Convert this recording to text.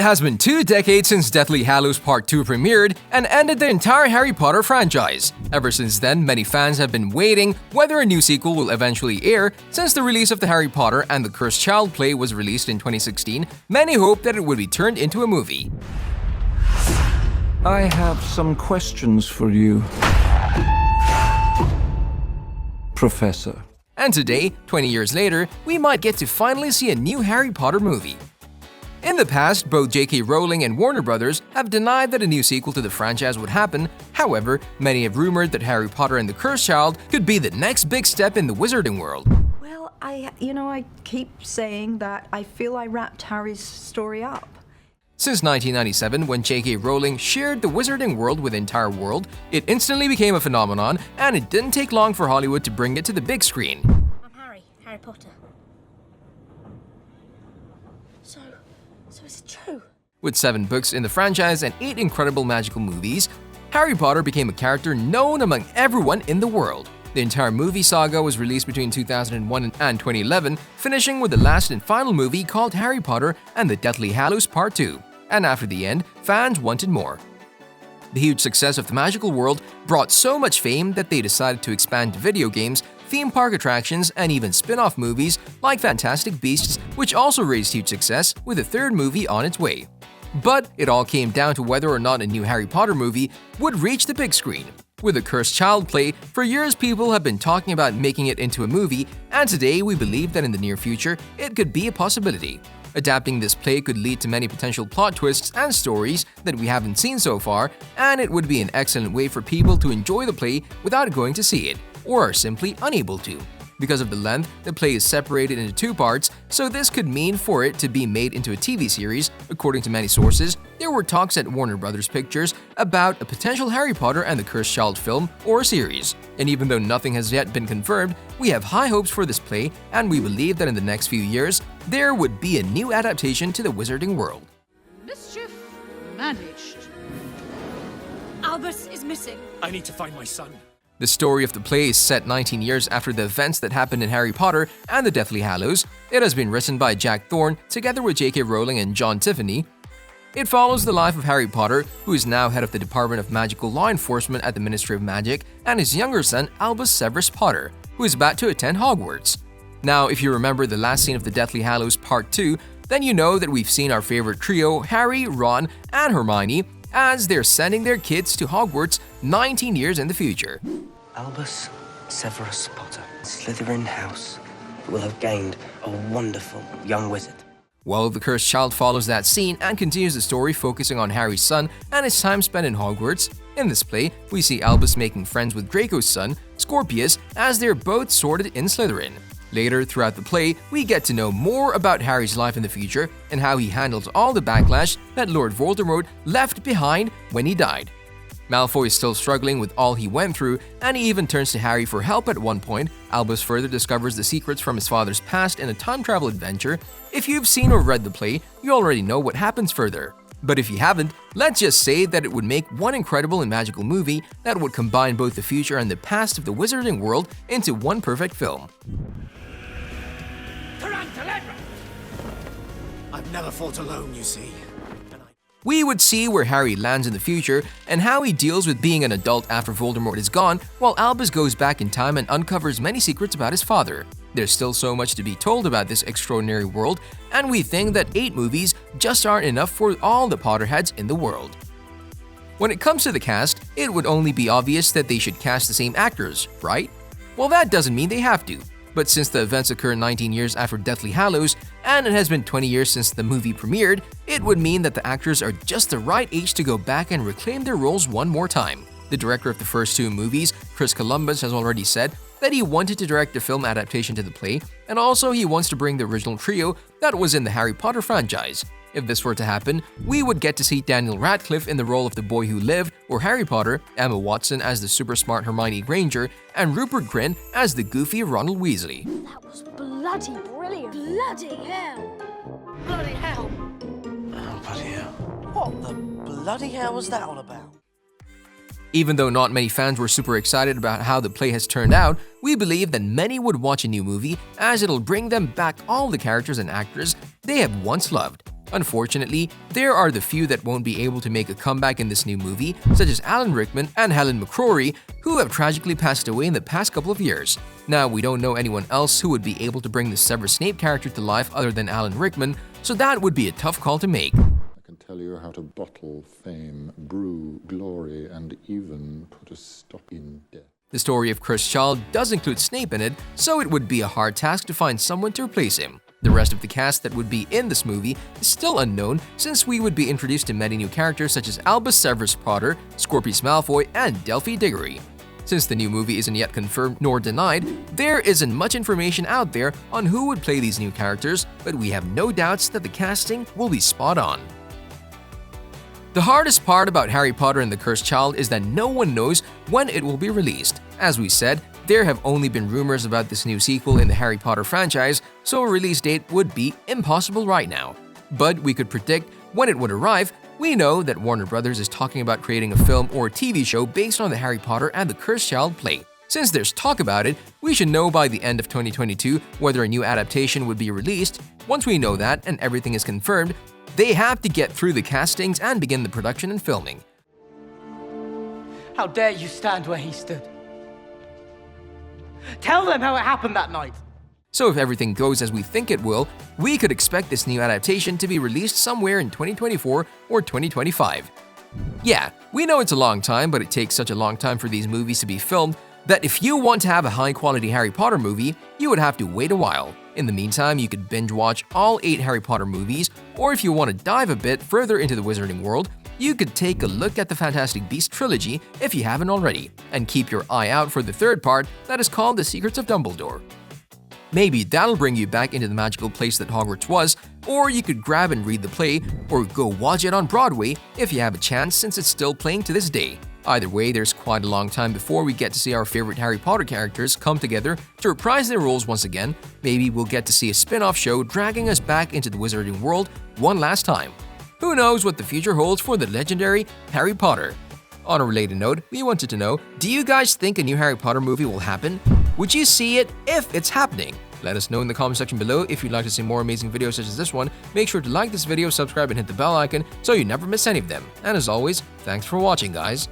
It has been 2 decades since Deathly Hallows Part 2 premiered and ended the entire Harry Potter franchise. Ever since then, many fans have been waiting whether a new sequel will eventually air. Since the release of the Harry Potter and the Cursed Child play was released in 2016, many hoped that it would be turned into a movie. I have some questions for you, Professor. And today, 20 years later, we might get to finally see a new Harry Potter movie. In the past, both J.K. Rowling and Warner Brothers have denied that a new sequel to the franchise would happen. However, many have rumored that Harry Potter and the Cursed Child could be the next big step in the wizarding world. Well, I keep saying that I feel I wrapped Harry's story up. Since 1997, when J.K. Rowling shared the wizarding world with the entire world, it instantly became a phenomenon, and it didn't take long for Hollywood to bring it to the big screen. I'm Harry Potter. So is it true? With 7 books in the franchise and 8 incredible magical movies, Harry Potter became a character known among everyone in the world. The entire movie saga was released between 2001 and 2011, finishing with the last and final movie called Harry Potter and the Deathly Hallows Part 2. And after the end, fans wanted more. The huge success of the magical world brought so much fame that they decided to expand to video games, theme park attractions, and even spin-off movies like Fantastic Beasts, which also raised huge success with a 3rd movie on its way. But it all came down to whether or not a new Harry Potter movie would reach the big screen. With the Cursed Child play, for years people have been talking about making it into a movie, and today we believe that in the near future, it could be a possibility. Adapting this play could lead to many potential plot twists and stories that we haven't seen so far, and it would be an excellent way for people to enjoy the play without going to see it, or are simply unable to. Because of the length, the play is separated into 2 parts, so this could mean for it to be made into a TV series. According to many sources, there were talks at Warner Brothers Pictures about a potential Harry Potter and the Cursed Child film or series. And even though nothing has yet been confirmed, we have high hopes for this play, and we believe that in the next few years, there would be a new adaptation to the wizarding world. Mischief managed. Albus is missing. I need to find my son. The story of the play is set 19 years after the events that happened in Harry Potter and the Deathly Hallows. It has been written by Jack Thorne together with J.K. Rowling and John Tiffany. It follows the life of Harry Potter, who is now head of the Department of Magical Law Enforcement at the Ministry of Magic, and his younger son, Albus Severus Potter, who is about to attend Hogwarts. Now, if you remember the last scene of the Deathly Hallows Part 2, then you know that we've seen our favorite trio, Harry, Ron, and Hermione, as they're sending their kids to Hogwarts 19 years in the future. Albus Severus Potter, Slytherin house, will have gained a wonderful young wizard. Well, the Cursed Child follows that scene and continues the story focusing on Harry's son and his time spent in Hogwarts. In this play, we see Albus making friends with Draco's son, Scorpius, as they're both sorted in Slytherin. Later, throughout the play, we get to know more about Harry's life in the future and how he handles all the backlash that Lord Voldemort left behind when he died. Malfoy is still struggling with all he went through, and he even turns to Harry for help at one point. Albus further discovers the secrets from his father's past in a time travel adventure. If you've seen or read the play, you already know what happens further. But if you haven't, let's just say that it would make one incredible and magical movie that would combine both the future and the past of the wizarding world into one perfect film. I've never fought alone, you see. We would see where Harry lands in the future and how he deals with being an adult after Voldemort is gone, while Albus goes back in time and uncovers many secrets about his father. There's still so much to be told about this extraordinary world, and we think that 8 movies just aren't enough for all the Potterheads in the world. When it comes to the cast, it would only be obvious that they should cast the same actors, right? Well, that doesn't mean they have to. But since the events occur 19 years after Deathly Hallows, and it has been 20 years since the movie premiered, it would mean that the actors are just the right age to go back and reclaim their roles one more time. The director of the first 2 movies, Chris Columbus, has already said that he wanted to direct a film adaptation to the play, and also he wants to bring the original trio that was in the Harry Potter franchise. If this were to happen, we would get to see Daniel Radcliffe in the role of the boy who lived, or Harry Potter, Emma Watson as the super smart Hermione Granger, and Rupert Grint as the goofy Ronald Weasley. That was bloody brilliant. Bloody hell. Bloody hell. Oh, bloody hell. What the bloody hell was that all about? Even though not many fans were super excited about how the play has turned out, we believe that many would watch a new movie as it'll bring them back all the characters and actors they have once loved. Unfortunately, there are the few that won't be able to make a comeback in this new movie, such as Alan Rickman and Helen McCrory, who have tragically passed away in the past couple of years. Now, we don't know anyone else who would be able to bring the Severus Snape character to life other than Alan Rickman, so that would be a tough call to make. I can tell you how to bottle fame, brew glory, and even put a stop in death. The story of Cursed Child does include Snape in it, so it would be a hard task to find someone to replace him. The rest of the cast that would be in this movie is still unknown, since we would be introduced to many new characters such as Albus Severus Potter, Scorpius Malfoy, and Delphi Diggory. Since the new movie isn't yet confirmed nor denied, there isn't much information out there on who would play these new characters, but we have no doubts that the casting will be spot on. The hardest part about Harry Potter and the Cursed Child is that no one knows when it will be released. As we said, there have only been rumors about this new sequel in the Harry Potter franchise, so a release date would be impossible right now. But we could predict when it would arrive. We know that Warner Brothers is talking about creating a film or TV show based on the Harry Potter and the Cursed Child play. Since there's talk about it, we should know by the end of 2022 whether a new adaptation would be released. Once we know that and everything is confirmed, they have to get through the castings and begin the production and filming. How dare you stand where he stood? Tell them how it happened that night! So if everything goes as we think it will, we could expect this new adaptation to be released somewhere in 2024 or 2025. Yeah, we know it's a long time, but it takes such a long time for these movies to be filmed that if you want to have a high-quality Harry Potter movie, you would have to wait a while. In the meantime, you could binge watch all 8 Harry Potter movies, or if you want to dive a bit further into the wizarding world, you could take a look at the Fantastic Beasts trilogy if you haven't already, and keep your eye out for the third part that is called The Secrets of Dumbledore. Maybe that'll bring you back into the magical place that Hogwarts was, or you could grab and read the play, or go watch it on Broadway if you have a chance, since it's still playing to this day. Either way, there's quite a long time before we get to see our favorite Harry Potter characters come together to reprise their roles once again. Maybe we'll get to see a spin-off show dragging us back into the wizarding world one last time. Who knows what the future holds for the legendary Harry Potter? On a related note, we wanted to know, do you guys think a new Harry Potter movie will happen? Would you see it if it's happening? Let us know in the comment section below. If you'd like to see more amazing videos such as this one, make sure to like this video, subscribe, and hit the bell icon so you never miss any of them. And as always, thanks for watching, guys.